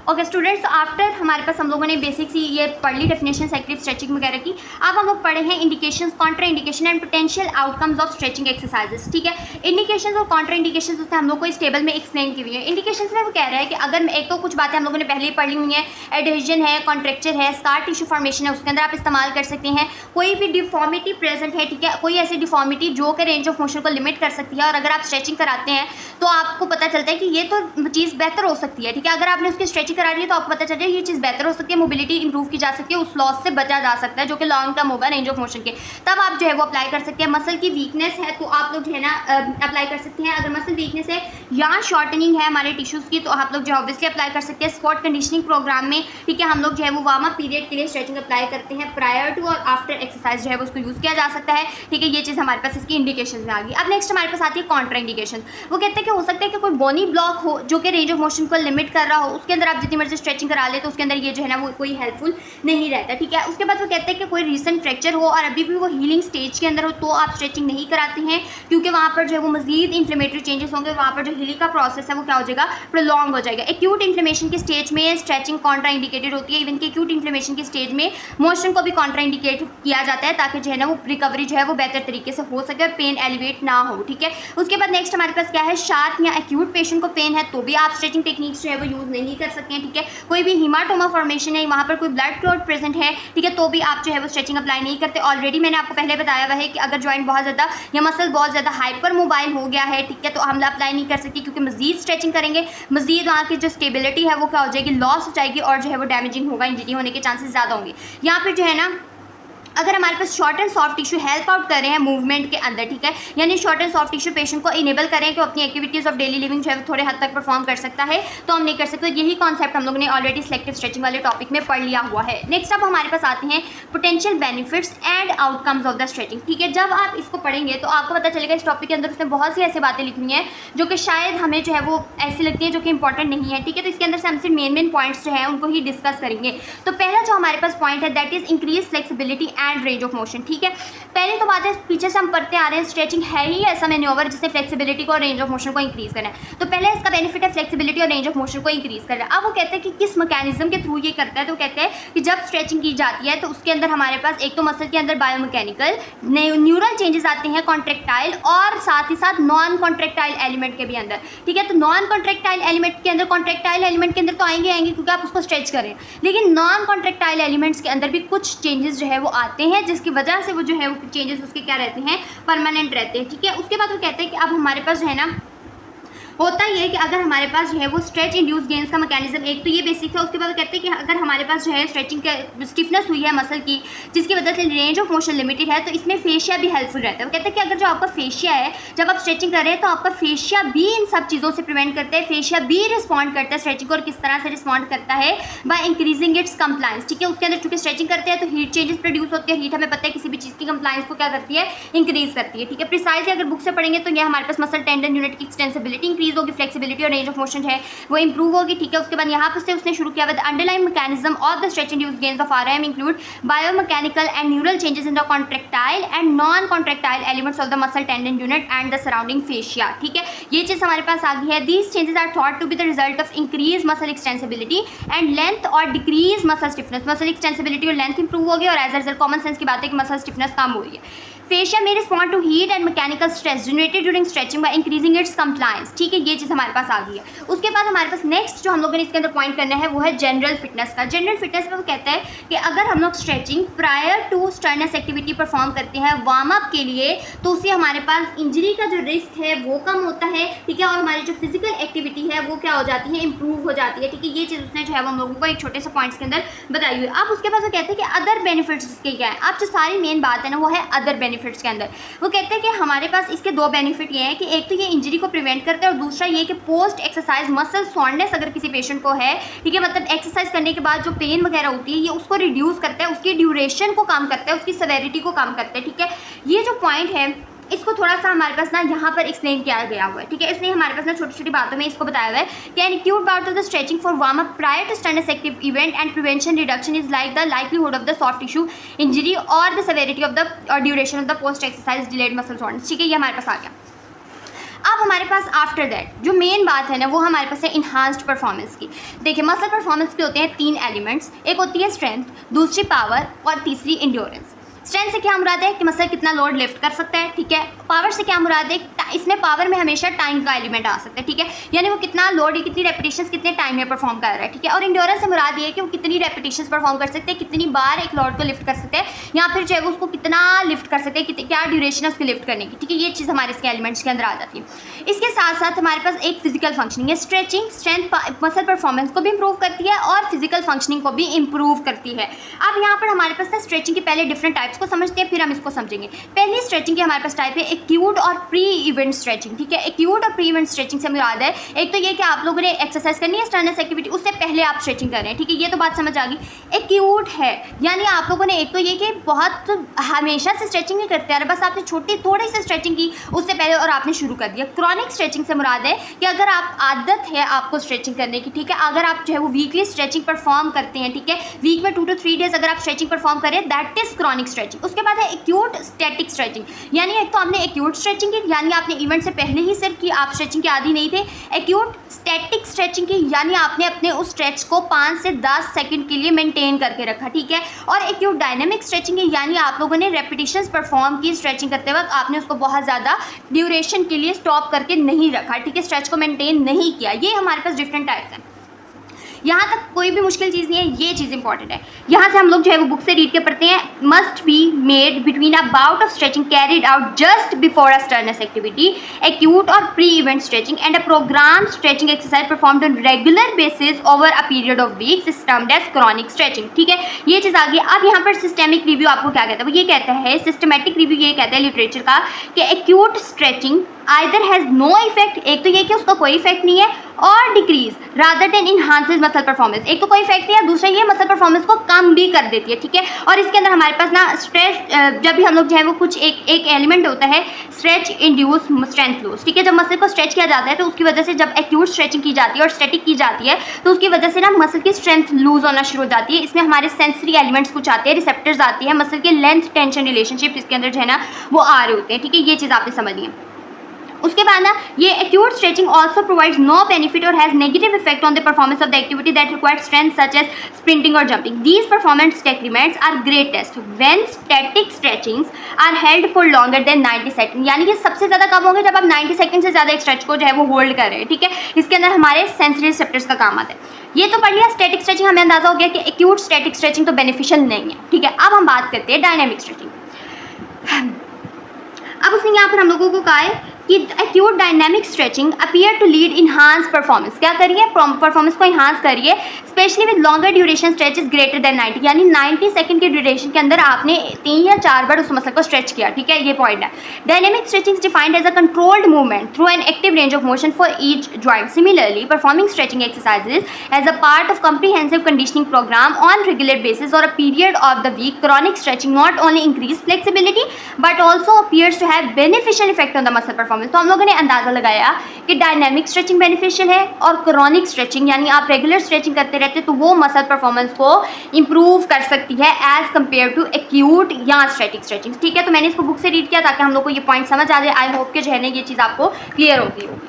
Okay students, after हमारे पास हम लोगों ने बेसिक सी ये पढ़ ली डेफिनेशन एक्टिव स्ट्रेचिंग वगैरह की। अब हम लोग पढ़े हैं indications, Contra indication and potential outcomes of stretching exercises. ठीक है, इंडिकेशंस और कॉन्ट्रा इंडिकेशंस उसने हम लोग को इस टेबल में एक्सप्लेन की हुई है। इंडिकेशंस में वो कह रहा है कि अगर एक तो कुछ बातें हम लोगों ने पहले ही पढ़ी हुई हैं, एडहेजन है, कॉन्ट्रेक्चर है, स्कार टिश्यू फॉर्मेशन है, उसके अंदर आप इस्तेमाल कर सकते हैं। कोई भी डिफॉर्मिटी प्रेजेंट है, ठीक है, कोई ऐसी डिफॉर्मिटी जो कि रेंज ऑफ मोशन को लिमिट कर सकती है, और अगर आप स्ट्रेचिंग कराते हैं तो आपको पता चलता है कि ये तो चीज़ बेहतर हो सकती है। ठीक है, अगर आपने उसकी स्ट्रेचिंग करा दी है तो आपको पता चल जाए ये चीज़ बेहतर हो सकती है, मोबिलिटी इंप्रूव की जा सकती है, उस लॉस से बचा जा सकता है जो कि लॉन्ग टर्म होगा रेंज ऑफ मोशन के, तब आप जो है वो अप्लाई कर सकते हैं। मसल की वीकनेस है तो आप लोग जो है ना अप्लाई कर सकते हैं। अगर मसल वीकनेस है या शॉर्टनिंग है हमारे टिश्यूज़ की तो आप लोग जो है ऑब्वियसली अप्लाई कर सकते हैं। स्क्वाट कंडीशनिंग प्रोग्राम में, ठीक है, हम लोग जो है वो वार्म अप पीरियड के लिए स्ट्रेचिंग अप्लाई करते हैं। प्रायर टू और आफ्टर एक्सरसाइज जो है वो उसको यूज़ किया जा सकता है। ठीक है, ये चीज़ हमारे पास इसकी इंडिकेशन में आ गई। अब नेक्स्ट हमारे पास आती है कॉन्ट्रा इंडिकेशन। वो कहते हैं कि हो सकता है कि कोई बोनी ब्लॉक हो जो कि रेंज ऑफ मोशन को लिमिट कर रहा हो, उसके अंदर आप जितनी मर्जी स्ट्रेचिंग करा ले तो उसके अंदर ये जो है ना वो कोई हेल्पफुल नहीं रहता। ठीक है, उसके बाद वो कहते हैं कि कोई रिसेंट फ्रैक्चर हो और अभी भी वो हीलिंग स्टेज के अंदर हो तो आप स्ट्रेचिंग नहीं कराते हैं, क्योंकि वहाँ पर जो है वो मजीद इन्फ्लेमेटरी चेंजेस होंगे, वहाँ पर जो हीलिंग का प्रोसेस है वो क्या हो जाएगा, प्रोलॉन्ग हो जाएगा। एक्यूट इन्फ्लेमेशन की स्टेज में स्ट्रेचिंग कॉन्ट्रा इंडिकेटेड होती है। इवन कि एक्यूट इन्फ्लेमेशन की स्टेज में मोशन को भी कॉन्ट्रा इंडिकेट किया जाता है ताकि जो है ना वो रिकवरी जो है वो बेहतर तरीके से हो सके और पेन एलिवेट ना हो। ठीक है, उसके बाद नेक्स्ट हमारे पास क्या है, शार्प या एक्यूट पेशेंट को पेन है तो भी आप स्ट्रेचिंग टेक्निक्स जो है वो यूज़ नहीं कर सकते हैं। ठीक है, कोई भी हीमाटोमा फॉर्मेशन है, वहाँ पर कोई ब्लड क्लॉट प्रेजेंट है, ठीक है, तो भी आप जो है वो स्ट्रेचिंग अप्लाई नहीं करते। ऑलरेडी मैंने आपको पहले बताया हुआ है कि अगर जॉइंट बहुत ज़्यादा या मसल बहुत ज़्यादा हाइपर मोबाइल हो गया है, ठीक है, तो हम अप्लाई नहीं कर सकते, क्योंकि मजीद स्ट्रेचिंग करेंगे मजीद वहाँ की जो स्टेबिलिटी है वो क्या हो जाएगी, लॉस हो जाएगी, और जो है वो डैमेजिंग होगा, इंजरी होने के चांसेस ज़्यादा होंगे। यहाँ पर जो है ना अगर हमारे पास short and soft tissue help out कर रहे हैं मूवमेंट के अंदर, ठीक है, यानी short and soft tissue patient को इनेबल करें कि अपनी एक्टिविटीज़ ऑफ डेली लिविंग जो है थोड़े हद तक परफॉर्म कर सकता है, तो हम नहीं कर सकते। यही कॉन्सेप्ट हम लोगों ने ऑलरेडी सिलेक्टिव स्ट्रेचिंग वाले टॉपिक में पढ़ लिया हुआ है। नेक्स्ट अब हमारे पास आते हैं potential benefits and outcomes of the stretching. ठीक है, जब आप इसको पढ़ेंगे तो आपको पता चलेगा इस टॉपिक के अंदर उसने बहुत सी ऐसी बातें लिखी हुई हैं जो कि शायद हमें जो है वो ऐसी लगती है जो कि इंपॉर्टेंट नहीं है। ठीक है, तो इसके अंदर से हम सिर्फ मेन पॉइंट्स जो है उनको ही डिस्कस करेंगे। तो पहला जो हमारे पास पॉइंट है that is increase flexibility and range of motion. ठीक है, पहले तो बात है, पीछे से हम पढ़ते आ रहे हैं स्ट्रेचिंग है ही ऐसा मैन्योवर जिससे फ्लेक्सिबिलिटी को और रेंज ऑफ मोशन को इंक्रीज करना है। तो पहले इसका बेनिफिट है फ्लेक्सिबिलिटी और रेंज ऑफ मोशन को इंक्रीज करना है। अब वो कहते हैं कि किस मैकेनिज्म के थ्रू ये करता है, तो कहते हैं कि जब स्ट्रेचिंग की जाती है तो उसके अंदर हमारे पास एक तो मसल के अंदर बायोमैकेनिकल न्यूरल चेंजेस आते हैं, कॉन्ट्रेक्टाइल और साथ ही साथ नॉन कॉन्ट्रेक्टाइल एलिमेंट के भी अंदर। ठीक है, तो नॉन कॉन्ट्रेक्टाइल एलिमेंट के अंदर, कॉन्ट्रेक्टाइल एलिमेंट के अंदर तो आएंगे क्योंकि आप उसको स्ट्रेच करें, लेकिन नॉन कॉन्ट्रेक्टाइल एलिमेंट्स के अंदर भी कुछ चेंजेस जो है वो आते हैं जिसकी वजह से वो जो है वो चेंजेस उसके क्या रहते हैं, परमानेंट रहते हैं। ठीक है, उसके बाद वो कहते हैं कि अब हमारे पास जो है ना होता ही है कि अगर हमारे पास जो है वो स्ट्रेच इंड्यूस गेंस का मैकेनिज्म, एक तो ये बेसिक है। उसके बाद कहते हैं कि अगर हमारे पास जो है स्ट्रेचिंग के स्टिफनेस हुई है मसल की जिसकी वजह से रेंज ऑफ मोशन लिमिटेड है, तो इसमें फेशिया भी हेल्पफुल रहता है। वो कहते हैं कि अगर जो आपका फेशिया है जब आप स्ट्रेचिंग कर रहे हैं तो आपका फेशिया भी इन सब चीज़ों से प्रिवेंट करता है, फेशिया भी रिस्पॉन्ड करता है स्ट्रेचिंग को। और किस तरह से रिस्पॉन्ड करता है, बाय इंक्रीजिंग इट्स कंप्लायंस। ठीक है, उसके अंदर चूंकि स्ट्रेचिंग करते हैं तो हीट चेंजेस प्रोड्यूस होते हैं। हीट हमें पता है किसी भी चीज़ की कंप्लायंस को क्या करती है, इंक्रीज करती है। ठीक है, प्रिसाइजली अगर बुक से पढ़ेंगे तो यह हमारे पास मसल टेंडन यूनिट की एक्सटेंसिबिलिटी इंक्रीज होगी, फ्लेक्सिबिलिटी और रेंज ऑफ मोशन है वो इंप्रूव होगी। ठीक है, उसके बाद यहाँ पर से उसने शुरू किया with underline mechanism of the stretch induced gains of RM include biomechanical and neural changes in the contractile and non contractile elements of the muscle tendon unit and the surrounding fascia. ठीक है, ये चीज़ हमारे पास आ गई है। These changes are thought to be the result of increase muscle extensibility and length और decrease muscle stiffness. Muscle extensibility और लेंथ इंप्रूव होगी और as a result common sense की बात है कि मसल स्टिफनेस कम हो रही है। फेशिया में respond to heat and mechanical stress generated during stretching by increasing its compliance. ठीक है, ये चीज़ हमारे पास आ गई है। उसके बाद हमारे पास नेक्स्ट जो हम लोगों ने इसके अंदर पॉइंट करना है वो है जनरल फिटनेस का। जनरल फिटनेस में वो कहता है कि अगर हम लोग stretching prior to strenuous activity perform करते हैं वार्म अप के लिए, तो उससे हमारे पास इंजरी का जो रिस्क है वो कम होता है। ठीक है, और हमारी जो फिजिकल एक्टिविटी है वो क्या हो जाती है, इंप्रूव हो जाती है। ठीक है, ये चीज़ उसने जो है हम लोगों को एक छोटे से पॉइंट्स के अंदर बताई हुई है। अब उसके बाद वो कहते हैं कि अदर बेनिफिट्स इसके क्या है। अब जो सारी मेन बात है ना वो है अदर बेनिफिट्स के अंदर। वो कहते हैं कि हमारे पास इसके दो बेनिफिट ये हैं कि एक तो ये इंजरी को प्रिवेंट करता है और दूसरा ये कि पोस्ट एक्सरसाइज मसल सॉन्डनेस अगर किसी पेशेंट को है, ठीक है, मतलब एक्सरसाइज करने के बाद जो पेन वगैरह होती है ये उसको रिड्यूस करता है, उसकी ड्यूरेशन को कम करता है, उसकी सेवेरिटी को कम करता है। ठीक है, ये जो पॉइंट है इसको थोड़ा सा हमारे पास ना यहाँ पर एक्सप्लेन किया गया हुआ है। ठीक है, इसलिए हमारे पास ना छोटी छोटी बातों में इसको बताया हुआ है कि an acute bout of the stretching for warm up prior to strenuous active event and prevention reduction is like the likelihood of the soft tissue injury और the severity of the duration of the post exercise delayed muscle soreness. ठीक है, ये हमारे पास आ गया। अब हमारे पास आफ्टर दैट जो मेन बात है ना वो हमारे पास है इन्हांस्ड परफॉर्मेंस की। देखिए मसल परफॉर्मेंस के होते हैं 3 एलिमेंट्स, एक होती है स्ट्रेंथ, दूसरी पावर और तीसरी इंड्योरेंस। स्ट्रेंथ से क्या मुराद है कि मसल कितना लोड लिफ्ट कर सकता है, ठीक है। पावर से क्या मुराद है, इसमें पावर में हमेशा टाइम का एलिमेंट आ सकता है, ठीक है, यानी वो कितना लोड, कितनी रेपिटेशंस कितने टाइम में परफॉर्म कर रहा है, ठीक है। और इंड्योरेंस से मुराद ये है कि वो कितनी रेपिटेशंस परफॉर्म कर सकते हैं, कितनी बार एक लोड को लिफ्ट कर सकते हैं, या फिर जो है वो उसको कितना लिफ्ट कर सकते हैं, क्या ड्यूरेशन है उसको लिफ्ट करने की, ठीक है। ये चीज़ हमारे इसके एलिमेंट्स के अंदर आ जाती है। इसके साथ साथ हमारे पास एक फिजिकल फंक्शनिंग है, स्ट्रेचिंग। स्ट्रेंथ मसल परफॉर्मेंस को भी इंप्रूव करती है और फिजिकल फंक्शनिंग को भी इंप्रूव करती है। अब यहाँ पर हमारे पास स्ट्रेचिंग के पहले डिफरेंट टाइप्स को समझते हैं, फिर हम इसको समझेंगे। पहली स्ट्रेचिंग की हमारे पास टाइप है एक्यूट और प्री इवेंट स्ट्रेचिंग, ठीक है। एक्यूट और प्री इवेंट स्ट्रेचिंग से मुराद है एक तो ये कि आप लोगों ने एक्सरसाइज करनी है, स्ट्रेनस एक्टिविटी, उससे पहले आप स्ट्रेचिंग कर रहे हैं, ठीक है, ये तो बात समझ आ गई। एक्यूट है यानी आप लोगों ने एक तो ये कि बहुत हमेशा से स्ट्रेचिंग नहीं करते हैं, बस आपने छोटी थोड़ी सी स्ट्रेचिंग की उससे पहले और आपने शुरू कर दिया। क्रॉनिक स्ट्रेचिंग से मुराद है कि अगर आप आदत है आपको स्ट्रेचिंग करने की, ठीक है, अगर आप जो है वो वीकली स्ट्रेचिंग परफॉर्म करते हैं, ठीक है, वीक में 2 to 3 डेज अगर आप स्ट्रेचिंग परफॉर्म करें, दैट इज क्रॉनिक स्ट्रेचिंग। उसके बाद है एक्यूट स्टैटिक स्ट्रेचिंग, यानी एक तो आपने एक्यूट स्ट्रेचिंग की यानी आपने इवेंट से पहले ही सिर्फ की, आप स्ट्रेचिंग के आदी नहीं थे। एक्यूट स्टैटिक स्ट्रेचिंग की यानी आपने अपने उस स्ट्रेच को 5 से 10 सेकंड के लिए मेंटेन करके रखा, ठीक है। और एक्यूट डायनामिक स्ट्रेचिंग की यानी आप लोगों ने रेपिटेशंस परफॉर्म की स्ट्रेचिंग करते वक्त, आपने उसको बहुत ज़्यादा ड्यूरेशन के लिए स्टॉप करके नहीं रखा, ठीक है, स्ट्रेच को मेंटेन नहीं किया। ये हमारे पास डिफरेंट टाइप्स हैं। यहाँ तक कोई भी मुश्किल चीज़ नहीं है, ये चीज़ इंपॉर्टेंट है। यहाँ से हम लोग जो है वो बुक से रीड के पढ़ते हैं। Must be made between a bout of stretching carried out just before a strenuous activity, acute और pre event stretching and a program stretching exercise performed on regular basis over a period of weeks is termed as chronic stretching, ठीक है। ये चीज़ आ गई। अब यहाँ पर systemic review आपको क्या कहता है, वो ये कहता है, सिस्टमेटिक रिव्यू ये कहता है लिटरेचर का कि acute stretching either has no effect, एक तो ये कि उसका कोई इफेक्ट नहीं है, और decrease rather than enhances muscle performance, एक तो कोई इफेक्ट नहीं है, दूसरा ये मसल परफॉर्मेंस को कम भी कर देती है, ठीक है। और इसके अंदर हमारे पास ना स्ट्रेच, जब भी हम लोग जो है वो कुछ एक एलिमेंट होता है स्ट्रेच इंड्यूस स्ट्रेंथ लॉस, ठीक है। जब मसल को स्ट्रेच किया जाता है तो उसकी वजह से जब एक्यूट स्ट्रेचिंग की जाती है और स्टैटिक की जाती है तो उसकी वजह से ना मसल की स्ट्रेंथ लूज होना शुरू हो जाती है। इसमें हमारे सेंसरी एलिमेंट्स कुछ आते हैं, रिसेप्टर्स आती है, मसल के लेंथ टेंशन रिलेशनशिप इसके अंदर जो है ना वो आ रहे होते हैं, ठीक है। ये चीज़ आपने समझनी है। उसके बाद ना ये acute stretching also provides no benefit और has negative effect on the performance of the activity that required strength such as sprinting और jumping. These performance decrements are greatest when static stretchings are held for longer than 90 second, यानी कि सबसे ज़्यादा कब होंगे जब आप 90 सेकंड से ज़्यादा एक स्ट्रेच को जो है वो होल्ड कर रहे हैं, ठीक है। इसके अंदर हमारे सेंसरी रिसेप्टर्स का काम आता है। ये तो पढ़ लिया स्टैटिक स्ट्रेचिंग, हमें अंदाजा हो गया कि एक्यूट स्टैटिक स्ट्रेचिंग तो बेनिफिशियल नहीं है, ठीक है। अब हम बात करते हैं डायनामिक स्ट्रेचिंग। अब उसने यहाँ पर हम लोगों को कहा है कि acute dynamic stretching appear to lead enhance performance, क्या करिए, परफॉर्मेंस को इन्हांस करिए, especially with longer duration stretches greater than 90, यानी 90 सेकंड के ड्यूरेशन के अंदर आपने 3 या 4 बार उस मसल को स्ट्रेच किया, ठीक है, ये पॉइंट है। Dynamic stretching defined as a controlled movement through an active range of motion for each joint. Similarly performing stretching exercises as a part of comprehensive conditioning program on regular basis और a period of the week, chronic stretching not only increase flexibility but also appears to have beneficial effect on the muscle performance. तो हम लोगों ने अंदाजा लगाया कि dynamic stretching beneficial है और क्रॉनिक स्ट्रेचिंग यानी आप रेगुलर स्ट्रेचिंग करते रहते तो वो मसल परफॉर्मेंस को इंप्रूव कर सकती है एज कंपेयर टू एक्यूट या स्टैटिक स्ट्रेचिंग, ठीक है। तो मैंने इसको बुक से रीड किया ताकि हम लोग को ये पॉइंट समझ आ जाए। आई होप कि जो है ना ये चीज़ आपको क्लियर होती हो।